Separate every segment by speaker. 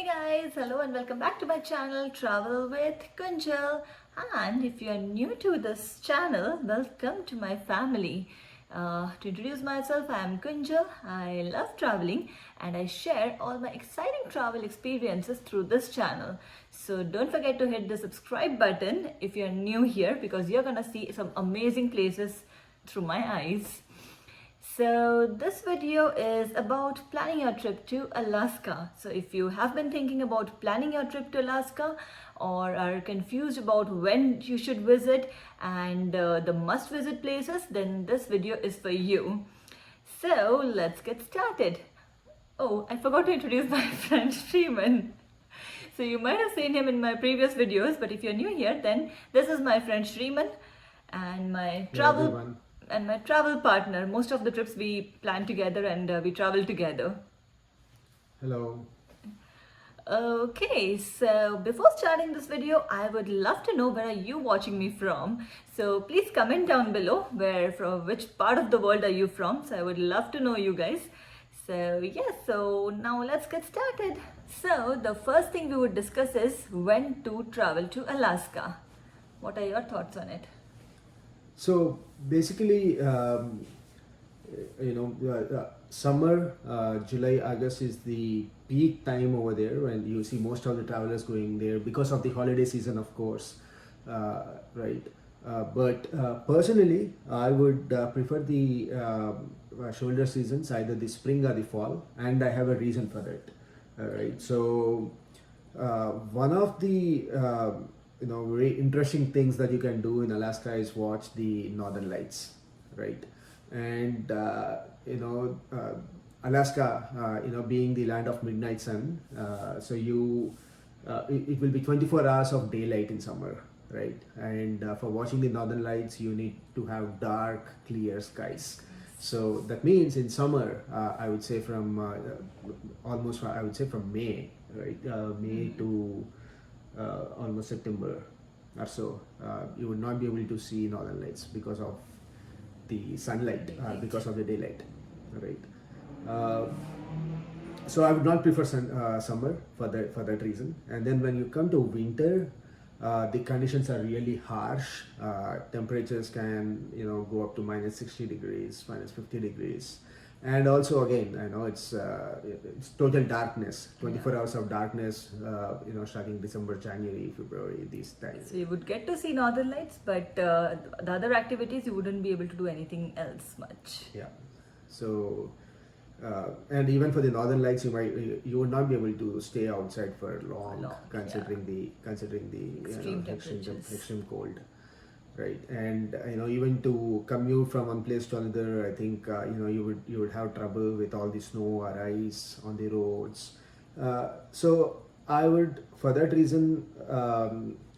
Speaker 1: Hey guys, hello and welcome back to my channel Travel with Kunjal. And if you are new to this channel, welcome to my family. To introduce myself, I am Kunjal. I love traveling and I share all my exciting travel experiences through this channel. So don't forget to hit the subscribe button if you are new here because you're gonna see some amazing places through my eyes. So this video is about planning your trip to Alaska. So if you have been thinking about planning your trip to Alaska or are confused about when you should visit and the must visit places, then this video is for you. So let's get started. Oh, I forgot to introduce my friend Shreeman. So you might have seen him in my previous videos, but if you're new here, then this is my friend Shreeman and my travel partner. Most of the trips we plan together and we travel together.
Speaker 2: Hello.
Speaker 1: Okay, so before starting this video, I would love to know where are you watching me from. So please comment down below from which part of the world are you from. So I would love to know you guys. So yes, so now let's get started. So the first thing we would discuss is when to travel to Alaska. What are your thoughts on it?
Speaker 2: So basically, summer, July, August is the peak time over there, and you see most of the travelers going there because of the holiday season, of course, right? But personally, I would prefer the shoulder seasons, either the spring or the fall, and I have a reason for that. Right. So one of the very interesting things that you can do in Alaska is watch the northern lights, right? And Alaska, being the land of midnight sun, so it will be 24 hours of daylight in summer, right? And for watching the northern lights, you need to have dark, clear skies. So that means in summer, I would say from from May, right? May to almost September or so, you would not be able to see northern lights because of the sunlight, because of the daylight, right? So I would not prefer summer for that reason. And then when you come to winter, the conditions are really harsh. Temperatures can go up to minus 60 degrees, minus 50 degrees. And also again, I know it's total darkness, 24 hours of darkness, starting December, January, February, these times.
Speaker 1: So you would get to see northern lights, but the other activities you wouldn't be able to do anything else much.
Speaker 2: Yeah. So, and even for the northern lights, you would not be able to stay outside for long considering the
Speaker 1: extreme temperatures,
Speaker 2: extreme cold. Right, and even to commute from one place to another, I think you would have trouble with all the snow or ice on the roads. So I would, for that reason,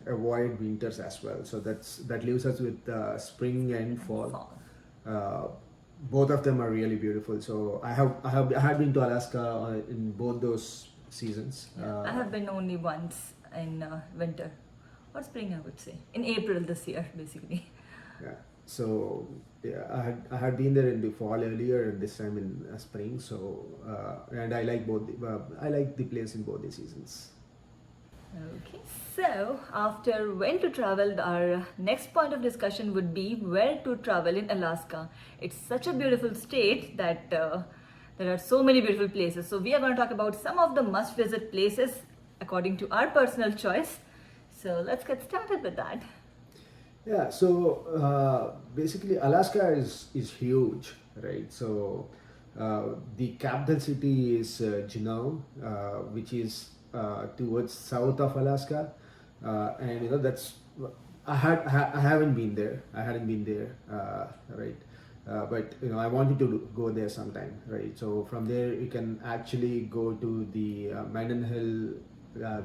Speaker 2: avoid winters as well. So that leaves us with spring and fall. Both of them are really beautiful. So I had been to Alaska in both those seasons.
Speaker 1: I have been only once in winter. Or spring, I would say. In April this year, basically.
Speaker 2: Yeah. So yeah, I had been there in the fall earlier, and this time in spring. So and I like both. I like the place in both the seasons.
Speaker 1: Okay. So after when to travel, our next point of discussion would be where to travel in Alaska. It's such a beautiful state that there are so many beautiful places. So we are going to talk about some of the must-visit places according to our personal choice. So let's get started with that.
Speaker 2: Yeah, so basically Alaska is huge, right? So the capital city is Juneau, which is towards south of Alaska, and that's I haven't been there. I hadn't been there, right? But I wanted to go there sometime, right? So from there you can actually go to the Mendenhall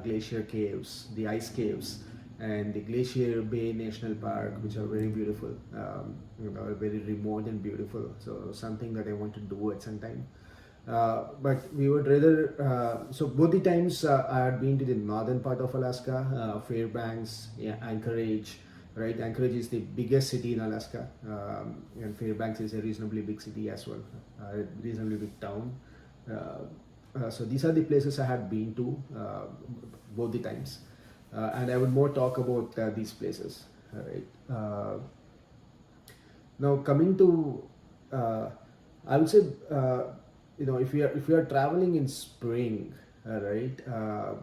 Speaker 2: Glacier caves, the ice caves, and the Glacier Bay National Park, which are very beautiful, very remote and beautiful. So something that I want to do at some time. But we would rather, so both the times I had been to the northern part of Alaska, Fairbanks, Anchorage, right? Anchorage is the biggest city in Alaska, and Fairbanks is a reasonably big city as well, a reasonably big town. so these are the places I had been to both the times, and I would more talk about these places. All right. Now coming to, I would say, if we are traveling in spring, right,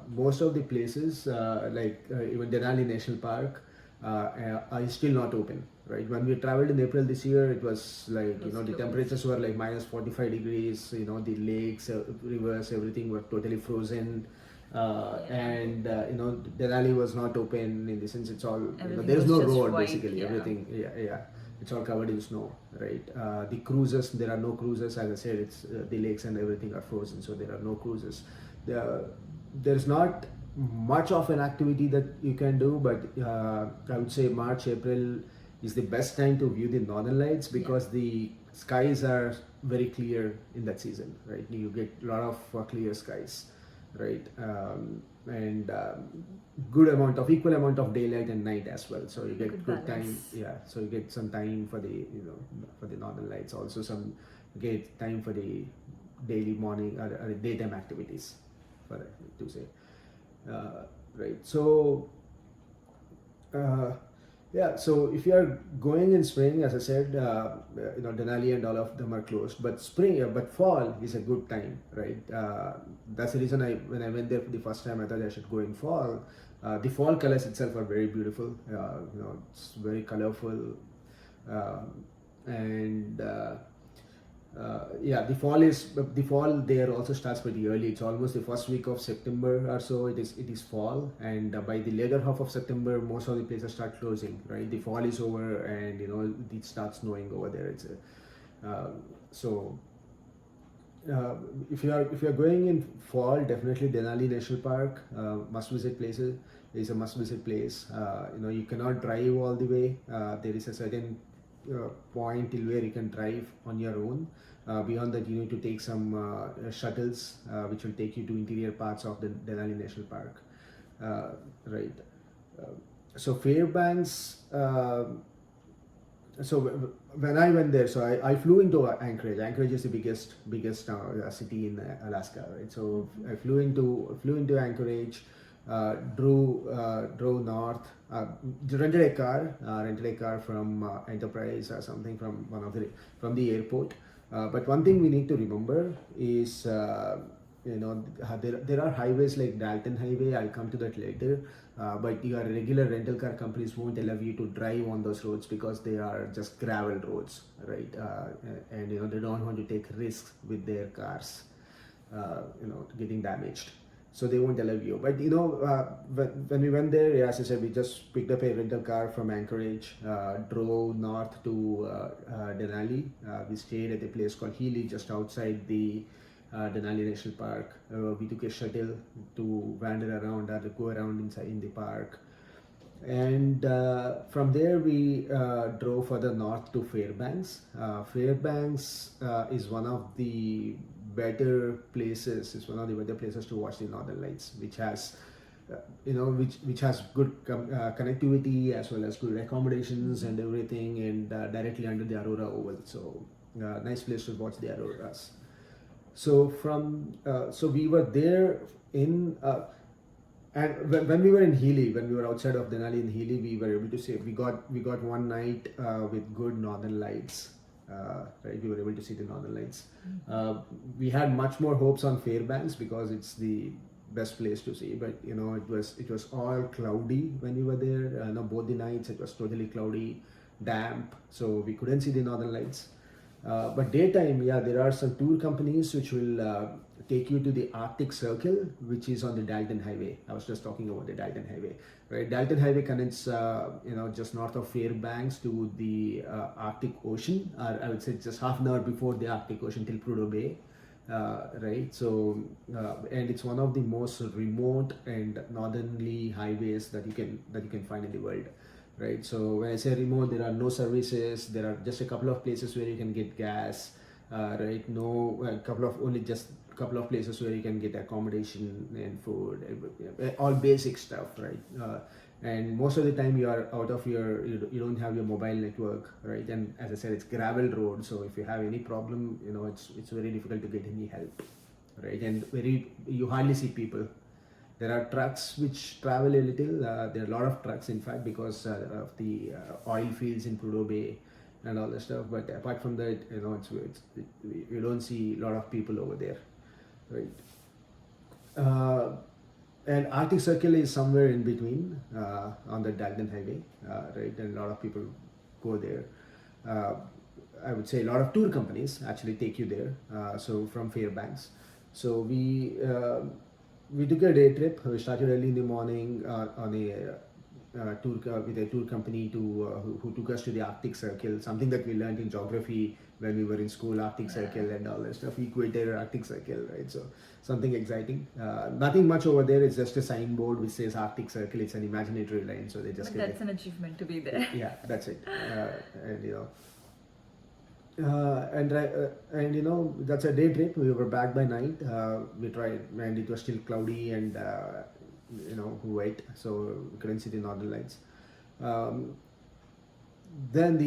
Speaker 2: most of the places even Denali National Park are still not open. Right, when we traveled in April this year, it was like
Speaker 1: It was
Speaker 2: the
Speaker 1: closed.
Speaker 2: temperatures were like minus 45 degrees. The lakes, rivers, everything were totally frozen. And Denali was not open in the sense it's all
Speaker 1: Everything
Speaker 2: there is
Speaker 1: was
Speaker 2: no
Speaker 1: just
Speaker 2: road
Speaker 1: white,
Speaker 2: basically.
Speaker 1: yeah.
Speaker 2: Everything, yeah, it's all covered in snow, right? The cruises, there are no cruises. As I said, it's the lakes and everything are frozen, so there are no cruises. There's not much of an activity that you can do, but I would say March, April is the best time to view the northern lights because the skies are very clear in that season, right? You get a lot of clear skies, right? And equal amount of daylight and night as well, so you get good time.
Speaker 1: balance.
Speaker 2: Yeah, so you get some time for the for the northern lights, also some get time for the daily morning or daytime activities, for to say. Right, so yeah, so if you are going in spring, as I said, Denali and all of them are closed. But but fall is a good time, right? That's the reason when I went there for the first time, I thought I should go in fall. The fall colors itself are very beautiful. It's very colorful, and yeah, the fall there also starts pretty early. It's almost the first week of September or so. It is fall, and by the later half of September, most of the places start closing. Right, the fall is over, and it starts snowing over there. So if you are going in fall, definitely Denali National Park must visit places is a must visit place. You cannot drive all the way. There is a certain point till where you can drive on your own. Beyond that, you need to take some shuttles which will take you to interior parts of the Denali National Park. Right. Uh, so Fairbanks. When I went there, so I flew into Anchorage. Anchorage is the biggest city in Alaska, right? So I flew into Anchorage, drove north, rented a car from Enterprise or something from the airport. But one thing we need to remember is there are highways like Dalton Highway. I'll come to that later. But your regular rental car companies won't allow you to drive on those roads because they are just gravel roads, right? And they don't want to take risks with their cars, getting damaged. So they won't allow you. But when we went there, as I said, we just picked up a rental car from Anchorage, drove north to Denali. We stayed at a place called Healy, just outside the Denali National Park. We took a shuttle to wander around or to go around inside in the park, and from there we drove further north to Fairbanks. Fairbanks is one of the better places. It's one of the better places to watch the Northern Lights, which has which has good connectivity as well as good accommodations and everything, and directly under the Aurora Oval. So nice place to watch the auroras. So we were there in and when we were in Healy, when we were outside of Denali in Healy, we were able to see we got one night with good northern lights. Right, we were able to see the northern lights. We had much more hopes on Fairbanks because it's the best place to see, but it was all cloudy when we were there. Both the nights it was totally cloudy, damp, so we couldn't see the northern lights. But daytime, yeah, there are some tour companies which will take you to the Arctic Circle, which is on the Dalton Highway. I was just talking about the Dalton Highway, right? Dalton Highway connects, just north of Fairbanks to the Arctic Ocean, or I would say just half an hour before the Arctic Ocean till Prudhoe Bay, right? So, and it's one of the most remote and northerly highways that you can find in the world. Right, so when I say remote, there are no services. There are just a couple of places where you can get gas. Right, only just a couple of places where you can get accommodation and food, all basic stuff, right? And most of the time you are out of you don't have your mobile network, right? And as I said, it's gravel road, so if you have any problem, it's very difficult to get any help. right? And you hardly see people. There are trucks which travel a little. There are a lot of trucks, in fact, because of the oil fields in Prudhoe Bay and all that stuff. But apart from that, you don't see a lot of people over there, right? Uh, and Arctic Circle is somewhere in between on the Dalton Highway, right? And a lot of people go there. Uh, I would say a lot of tour companies actually take you there. So from Fairbanks, so we took a day trip. We started early in the morning on a tour with a tour company who took us to the Arctic Circle, something that we learned in geography when we were in school, Arctic Circle and all that stuff, equator, Arctic Circle, right? So something exciting. Nothing much over there. It's just a signboard which says Arctic Circle. It's an imaginary line, so they just
Speaker 1: But that's an achievement to be there.
Speaker 2: yeah, that's it. And that's a day trip. We were back by night. We tried, and it was still cloudy and wet, so we couldn't see the northern lights. Then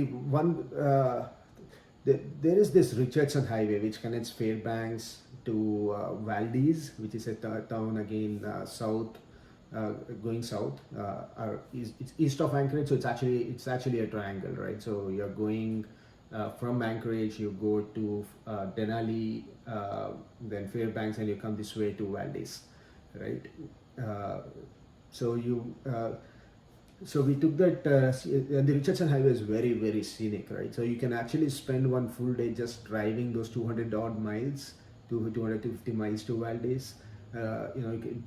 Speaker 2: there is this Richardson Highway which connects Fairbanks to Valdez, which is a town again south, going south. It's east of Anchorage, so it's actually a triangle, right? So you're going from Anchorage, you go to Denali, then Fairbanks, and you come this way to Valdez, right? So we took that, and the Richardson Highway is very, very scenic, right? So you can actually spend one full day just driving those 200 odd miles, 250 miles to Valdez.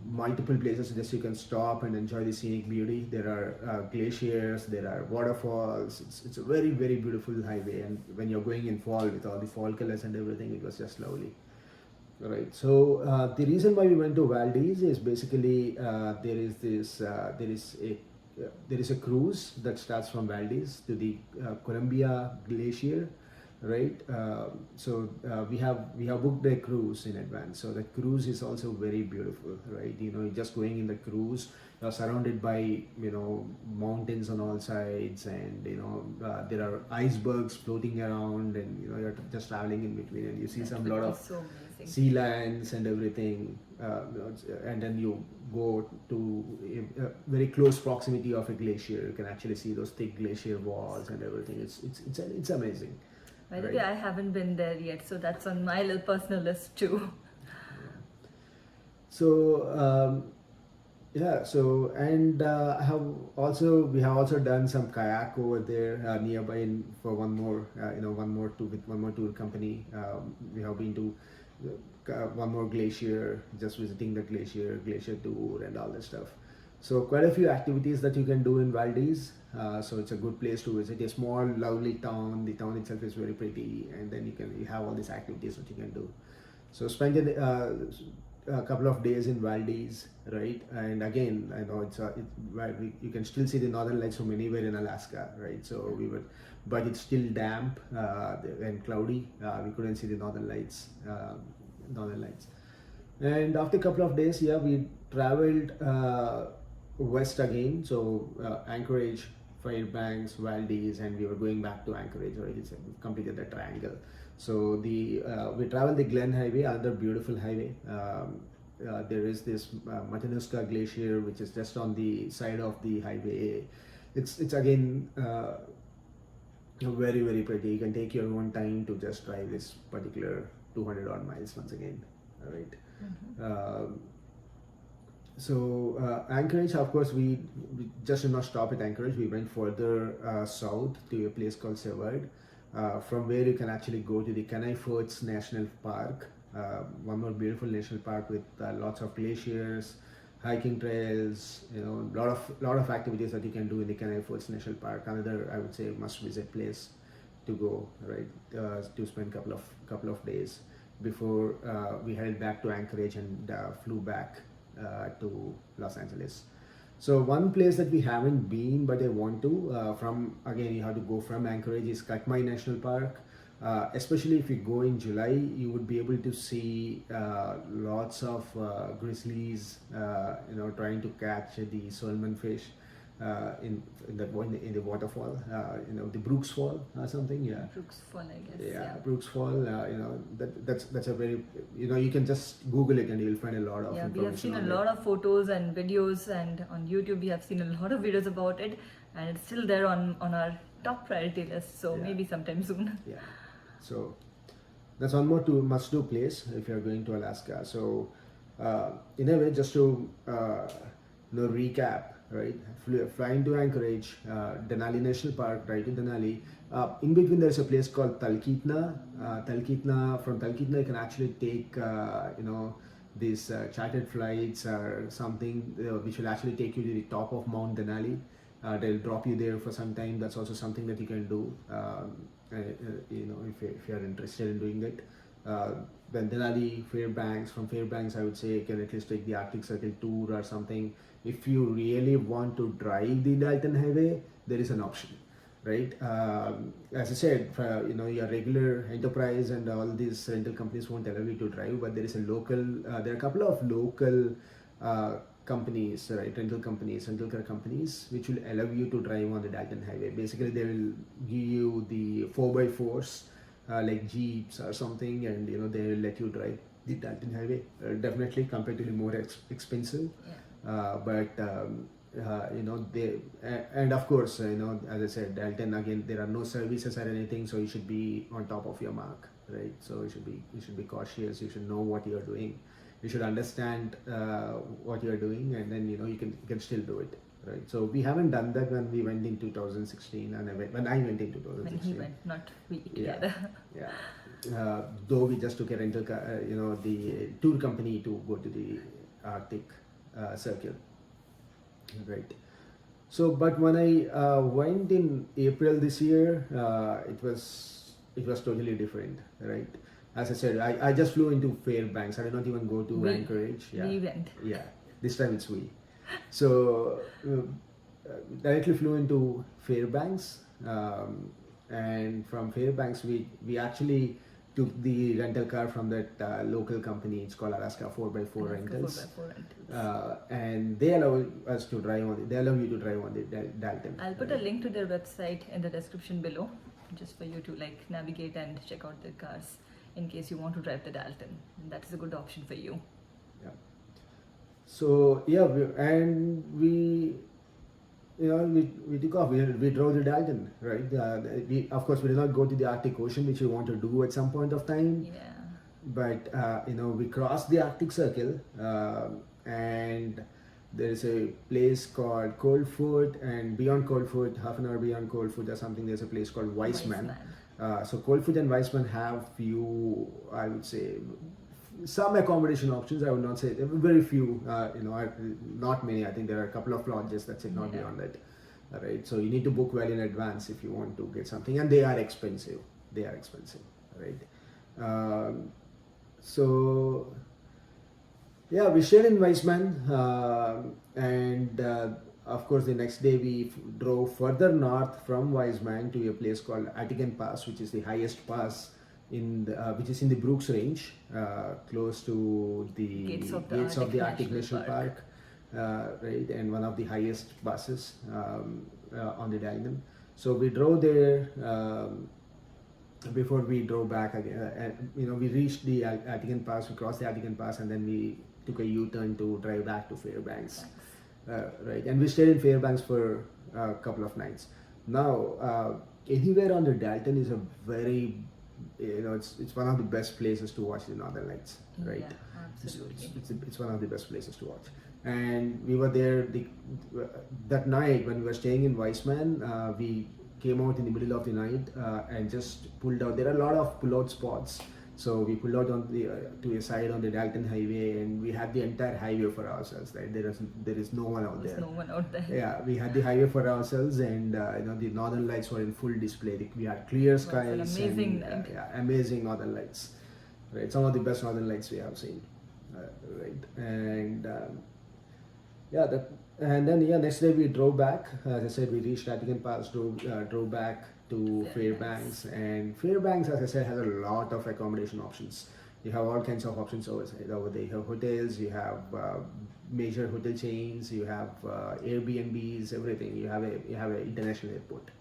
Speaker 2: Multiple places just you can stop and enjoy the scenic beauty. There are glaciers, there are waterfalls. It's a very, very beautiful highway, and when you're going in fall with all the fall colors and everything, it was just lovely. Right. So the reason why we went to Valdez is basically there is a cruise that starts from Valdez to the Columbia Glacier, right? We have booked a cruise in advance. So the cruise is also very beautiful, right? You're just going in the cruise, you're surrounded by mountains on all sides, and there are icebergs floating around, and you're just traveling in between, and you see
Speaker 1: That
Speaker 2: some
Speaker 1: would
Speaker 2: lot
Speaker 1: be
Speaker 2: of
Speaker 1: so amazing.
Speaker 2: sea lands and everything, and then you go to a very close proximity of a glacier. You can actually see those thick glacier walls and everything. It's amazing.
Speaker 1: By the
Speaker 2: Right.
Speaker 1: way, I haven't been there yet, so that's on my little personal list too.
Speaker 2: So we have also done some kayak over there nearby for one more with one more tour company. We have been to one more glacier, just visiting the glacier tour and all that stuff. So quite a few activities that you can do in Valdez. So it's a good place to visit. A small, lovely town. The town itself is very pretty, and then you have all these activities that you can do. So spend a couple of days in Valdez, right? And again, I know you can still see the northern lights from anywhere in Alaska, right? So but it's still damp and cloudy. We couldn't see the northern lights. And after a couple of days, we traveled west again. So Anchorage, Fairbanks, Valdez, and we were going back to Anchorage, right? We completed the triangle. So we traveled the Glen Highway, another beautiful highway. There is this Matanuska Glacier, which is just on the side of the highway. It's again very, very pretty. You can take your own time to just drive this particular 200 odd miles once again. All right. Mm-hmm. Anchorage, of course, we just did not stop at Anchorage. We went further south to a place called Seward, from where you can actually go to the Kenai Fjords National Park, one more beautiful national park with lots of glaciers, hiking trails, lot of activities that you can do in the Kenai Fjords National Park. Another, I would say, must-visit place to go, right? To spend couple of days before we headed back to Anchorage and flew back to Los Angeles. So one place that we haven't been but I want to, you have to go from Anchorage, is Katmai National Park. Especially if you go in July, you would be able to see lots of grizzlies, trying to catch the salmon fish. in the waterfall, the Brooks Fall or something. Yeah.
Speaker 1: Brooks Fall, I guess.
Speaker 2: Yeah, Brooks Fall. That's a very, you can just Google it and you'll find a lot of
Speaker 1: Yeah,
Speaker 2: information.
Speaker 1: we have seen a
Speaker 2: on
Speaker 1: lot
Speaker 2: it.
Speaker 1: of photos and videos, and on YouTube we have seen a lot of videos about it, and it's still there on our top priority list. So
Speaker 2: Yeah.
Speaker 1: maybe sometime soon.
Speaker 2: Yeah. So that's one more must-do place if you're going to Alaska. So in a way, just to recap, right? Flying to Anchorage, Denali National Park, right in Denali. In between, there's a place called Talkeetna. From Talkeetna, you can actually take these chartered flights or something which will actually take you to the top of Mount Denali. They'll drop you there for some time. That's also something that you can do. If you're interested in doing it. Then Denali, Fairbanks. From Fairbanks, I would say you can at least take the Arctic Circle tour or something. If you really want to drive the Dalton Highway, there is an option, right? As I said, your regular enterprise and all these rental companies won't allow you to drive, but there is a local. There are a couple of local companies, right? Rental car companies, which will allow you to drive on the Dalton Highway. Basically, they will give you the 4x4s, like Jeeps or something, and they will let you drive the Dalton Highway. Definitely comparatively more expensive, and of course, as I said, Dalton, again, there are no services or anything, so you should be on top of your mark, right? So you should be cautious. You should know what you are doing. You should understand what you are doing, and then you can still do it, right? So we haven't done that when we went in 2016, and when I went in 2016.
Speaker 1: When he went, not we together.
Speaker 2: Yeah. Though we just took a rental car, the tour company to go to the Arctic Circle, right? So, but when I went in April this year, it was totally different, right? As I said, I just flew into Fairbanks. I did not even go to Anchorage. Yeah.
Speaker 1: We went.
Speaker 2: Yeah, this time it's we. So directly flew into Fairbanks, and from Fairbanks we actually took the rental car from that local company. It's called Alaska 4x4 Rentals.
Speaker 1: 4x4 Rentals.
Speaker 2: And they allow us to drive on. They allow you to drive on the Dalton.
Speaker 1: I'll put a link to their website in the description below, just for you to navigate and check out their cars in case you want to drive the Dalton. That is a good option for you.
Speaker 2: Yeah. So yeah, we took off. We drove the Dalton, right? Of course we did not go to the Arctic Ocean, which we want to do at some point of time.
Speaker 1: Yeah.
Speaker 2: But we crossed the Arctic Circle, and there is a place called Coldfoot, and beyond Coldfoot, half an hour beyond Coldfoot or something, there's a place called Weissman. So Coldfoot and Weissman have few, I would say, some accommodation options. I would not say very few. Not many. I think there are a couple of lodges. That's it. Not beyond that. Right. So you need to book well in advance if you want to get something, and they are expensive. Right. So yeah, we stayed in Weissman, and of course, the next day we drove further north from Weissman to a place called Atikan Pass, which is the highest pass which is in the Brooks Range, close to the gates of the Arctic National Park, right, and one of the highest passes on the Dalton. So we drove there. Before we drove back again, we reached the Atikan Pass. We crossed the Atikan Pass, and then we took a U-turn to drive back to Fairbanks. Right, and we stayed in Fairbanks for a couple of nights. Now, anywhere on the Dalton is a very, it's one of the best places to watch the Northern Lights, right?
Speaker 1: Yeah, absolutely.
Speaker 2: It's one of the best places to watch. And we were there that night when we were staying in Weissman. We came out in the middle of the night and just pulled out. There are a lot of pull-out spots. So we pulled out on to a side on the Dalton Highway, and we had the entire highway for ourselves. Right, there is no one out there.
Speaker 1: There's no one out there.
Speaker 2: Yeah, we had the highway for ourselves, and the Northern Lights were in full display. We had clear skies.
Speaker 1: An amazing night.
Speaker 2: Amazing Northern Lights. Right, some of the best Northern Lights we have seen. Right, and next day we drove back. As I said, we reached Atikan Pass, drove back to Fairbanks, and Fairbanks, as I said, has a lot of accommodation options. You have all kinds of options over there. You have hotels, you have major hotel chains, you have Airbnbs, everything. You have an international airport,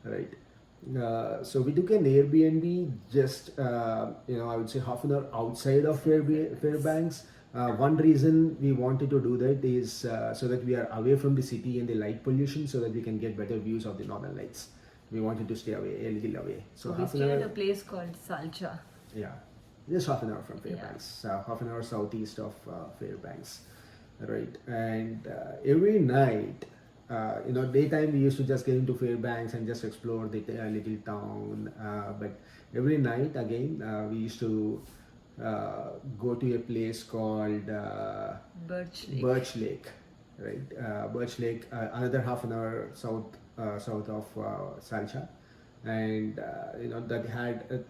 Speaker 2: right? So we took an Airbnb just I would say half an hour outside of Fairbanks. One reason we wanted to do that is so that we are away from the city and the light pollution, so that we can get better views of the northern lights. We wanted to stay away, a little away.
Speaker 1: So we stayed at a place called Salcha.
Speaker 2: Yeah, just half an hour from Fairbanks, half an hour southeast of Fairbanks, right? And every night, daytime we used to just get into Fairbanks and just explore the little town. But every night again, we used to go to a place called Birch Lake, right? Birch Lake, another half an hour south of Salcha, and that had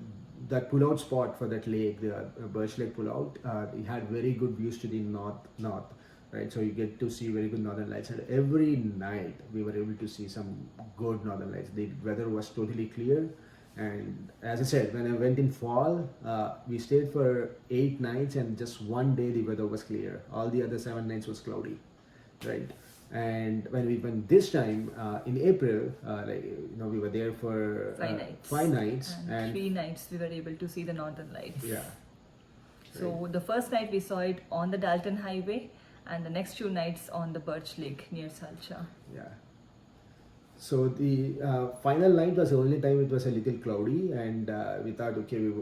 Speaker 2: that pull-out spot for that lake, the Birch Lake pull-out. It had very good views to the north, right? So you get to see very good northern lights, and every night we were able to see some good northern lights. The weather was totally clear, and as I said, when I went in fall, we stayed for 8 nights, and just one day the weather was clear. All the other 7 nights was cloudy, right? And when we went this time in April, we were there for 5 nights,
Speaker 1: and 3 nights we were able to see the northern lights.
Speaker 2: Yeah.
Speaker 1: So the first night we saw it on the Dalton Highway, and the next 2 nights on the Birch Lake near Salcha.
Speaker 2: Yeah. So the final night was the only time it was a little cloudy, and we thought, okay,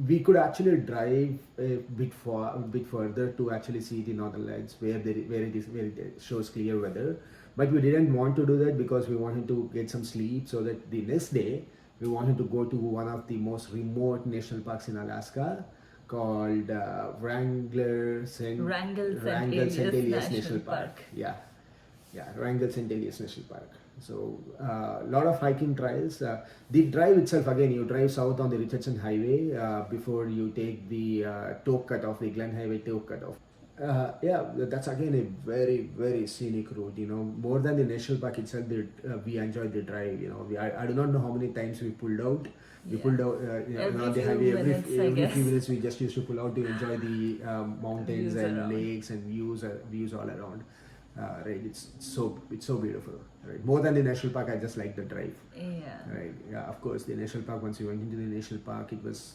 Speaker 2: we could actually drive a bit further to actually see the northern lights where it shows clear weather. But we didn't want to do that because we wanted to get some sleep, so that the next day we wanted to go to one of the most remote national parks in Alaska called Wrangell St. Elias National Park. Yeah, Wrangell St. Elias National Park. So a lot of hiking trails. The drive itself, again, you drive south on the Richardson Highway before you take the toe cutoff, the Glen Highway toe cutoff. That's again a very, very scenic route. More than the national park itself, we enjoyed the drive. I do not know how many times we pulled out. We pulled out on the highway every few minutes. We just used to pull out to enjoy the mountains and lakes and views all around. Right, it's so beautiful. Right, more than the national park, I just like the drive.
Speaker 1: Yeah.
Speaker 2: Right. Yeah. Of course, the national park. Once we went into the national park, it was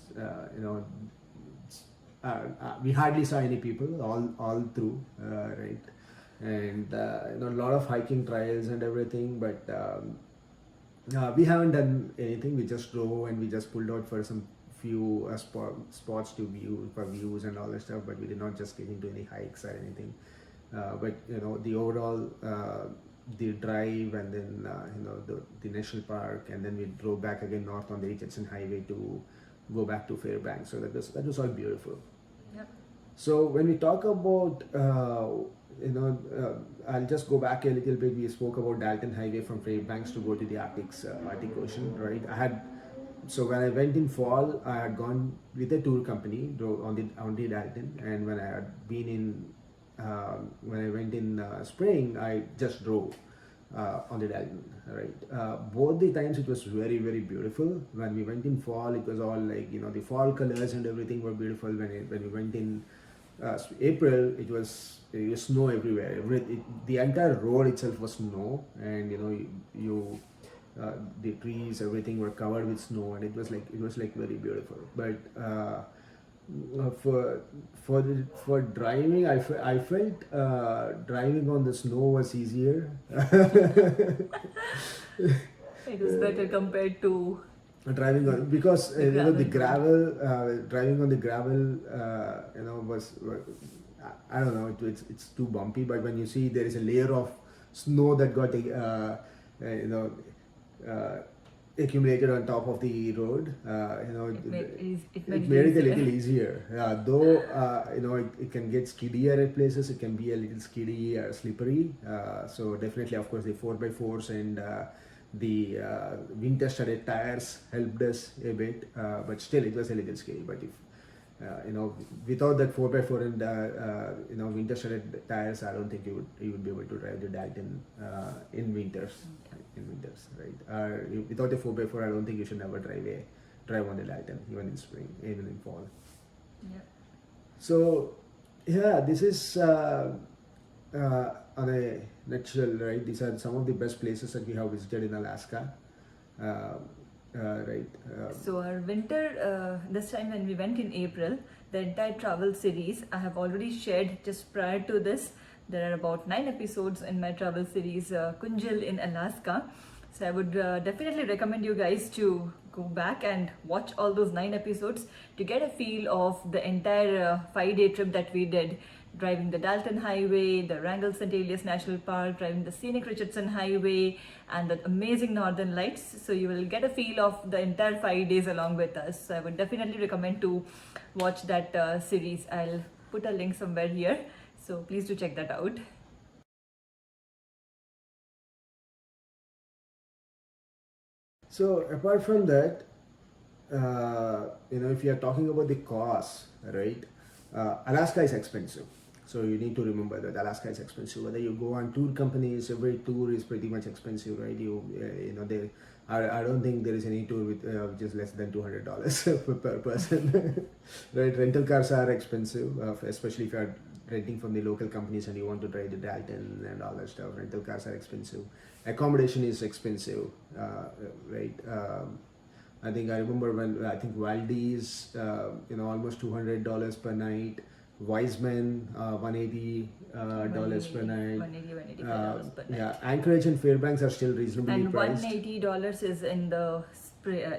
Speaker 2: we hardly saw any people all through. Right, and a lot of hiking trails and everything, but we haven't done anything. We just drove and we just pulled out for some few spots to view for views and all that stuff, but we did not just get into any hikes or anything. But the overall the drive, and then the national park, and then we drove back again north on the Richardson Highway to go back to Fairbanks. So that was all beautiful.
Speaker 1: Yep.
Speaker 2: So when we talk about I'll just go back a little bit. We spoke about Dalton Highway from Fairbanks to go to the Arctic Ocean, right? So when I went in fall, I had gone with a tour company, drove on the Dalton, and when I had been when I went in spring, I just drove on the Dalton, right? Both the times it was very, very beautiful. When we went in fall, it was all like, the fall colors and everything were beautiful. When we went in April, it was snow everywhere. The entire road itself was snow, and the trees, everything were covered with snow, and it was like very beautiful. But for driving, I felt driving on the snow was easier.
Speaker 1: It was better compared to
Speaker 2: driving on, because the gravel, driving on the gravel, was I don't know, it's too bumpy. But when you see there is a layer of snow that got accumulated on top of the road, it made it a little easier. Though it can get skiddier at places, it can be a little skiddy or slippery. So definitely, of course, the 4x4s and the winter studded tires helped us a bit, but still it was a little scary. But if without that 4x4 and winter studded tires, I don't think you would be able to drive the Dalton in winters. In winters, right? Without a 4x4, I don't think you should never drive on the Dalton, even in spring, even in fall.
Speaker 1: Yeah.
Speaker 2: So, yeah, this is on a nutshell, right, these are some of the best places that we have visited in Alaska. Uh, right.
Speaker 1: So our winter, this time when we went in April, the entire travel series I have already shared just prior to this. There are about 9 episodes in my travel series, Kunjal in Alaska. So I would definitely recommend you guys to go back and watch all those 9 episodes to get a feel of the entire 5-day trip that we did. Driving the Dalton Highway, the Wrangell St. Elias National Park, driving the scenic Richardson Highway, and the amazing Northern Lights. So you will get a feel of the entire 5 days along with us. So I would definitely recommend to watch that series. I'll put a link somewhere here. So please do check that out.
Speaker 2: So apart from that, if you are talking about the cost, right? Alaska is expensive, so you need to remember that Alaska is expensive. Whether you go on tour companies, every tour is pretty much expensive, right? I don't think there is any tour with which is less than $200 per person. Right? Rental cars are expensive, especially if you are renting from the local companies and you want to drive the Dalton and all that stuff. Rental cars are expensive. Accommodation is expensive, right? I think I remember when I think Valdez, almost $200 per night. Wiseman, $180 per night.
Speaker 1: $185 per night.
Speaker 2: Yeah, Anchorage and Fairbanks are still reasonably
Speaker 1: And
Speaker 2: priced.
Speaker 1: $180 is in the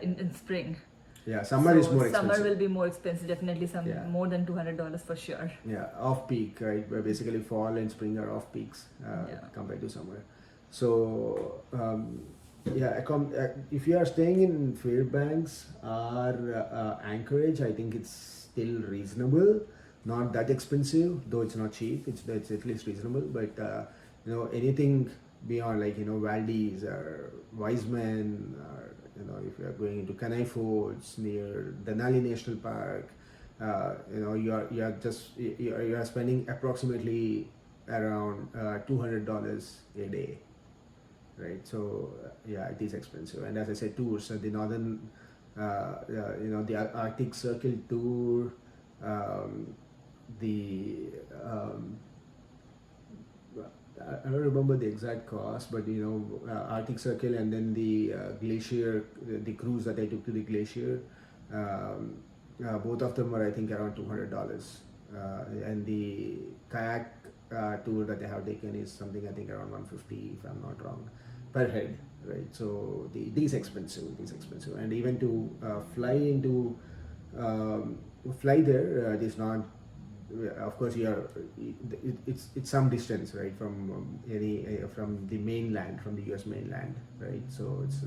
Speaker 1: in spring.
Speaker 2: Yeah, summer is more expensive.
Speaker 1: Summer will be more expensive, definitely
Speaker 2: Yeah.
Speaker 1: more than $200 for sure.
Speaker 2: Yeah, off peak, right? Where basically fall and spring are off peaks compared to summer. So if you are staying in Fairbanks or Anchorage, I think it's still reasonable. Not that expensive, though it's not cheap. It's at least reasonable. But anything beyond Valdez or Wiseman, or if you are going into Kenai Fjords near Denali National Park, you are spending approximately around $200 a day, right? So it is expensive. And as I said, tours, the northern, the Arctic Circle tour, I don't remember the exact cost, but Arctic Circle and then the glacier, the cruise that I took to the glacier, both of them were I think around $200, and the kayak tour that I have taken is something I think around $150 if I'm not wrong, per head, right? So it is expensive, and even to fly there, it is not. Of course, it's some distance, right, from from the mainland, from the U.S. mainland, right? So it's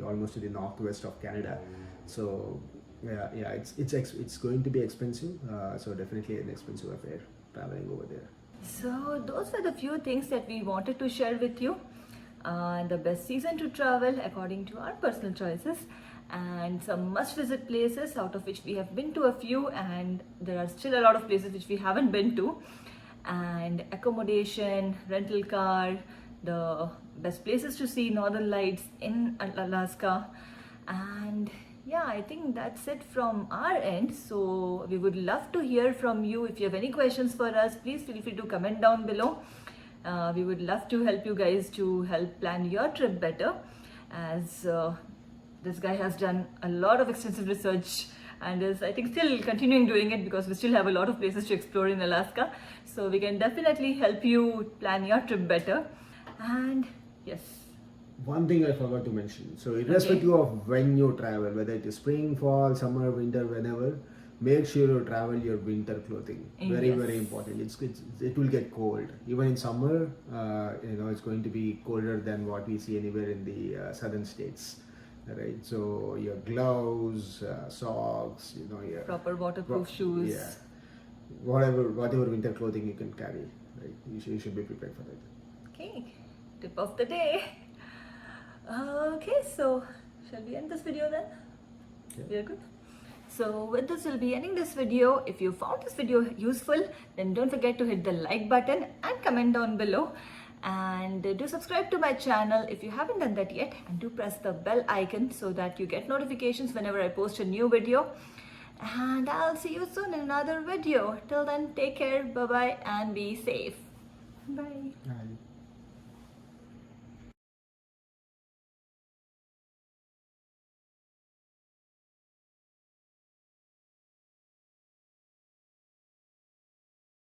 Speaker 2: almost to the northwest of Canada. So it's going to be expensive. So definitely an expensive affair traveling over there.
Speaker 1: So those were the few things that we wanted to share with you. The best season to travel according to our personal choices, and some must visit places, out of which we have been to a few, and there are still a lot of places which we haven't been to, and accommodation, rental car, the best places to see Northern Lights in Alaska. And yeah, I think that's it from our end. So we would love to hear from you. If you have any questions for us, please feel free to comment down below. We would love to help you guys to help plan your trip better, as this guy has done a lot of extensive research and is, I think, still continuing doing it, because we still have a lot of places to explore in Alaska. So we can definitely help you plan your trip better. And yes,
Speaker 2: one thing I forgot to mention. So irrespective of when you travel, whether it is spring, fall, summer, winter, whenever, make sure you travel your winter clothing. Very important. It will get cold. Even in summer, it's going to be colder than what we see anywhere in the southern states. Right, so your gloves, socks, your
Speaker 1: proper waterproof shoes.
Speaker 2: Yeah, whatever winter clothing you can carry. Right, you should be prepared for that.
Speaker 1: Okay, tip of the day. Okay, so shall we end this video then?
Speaker 2: Yeah.
Speaker 1: We are good. So with this, we'll be ending this video. If you found this video useful, then don't forget to hit the like button and comment down below. And do subscribe to my channel if you haven't done that yet, and do press the bell icon so that you get notifications whenever I post a new video. And I'll see you soon in another video. Till then, take care, bye bye, and be safe. Bye.
Speaker 2: Bye.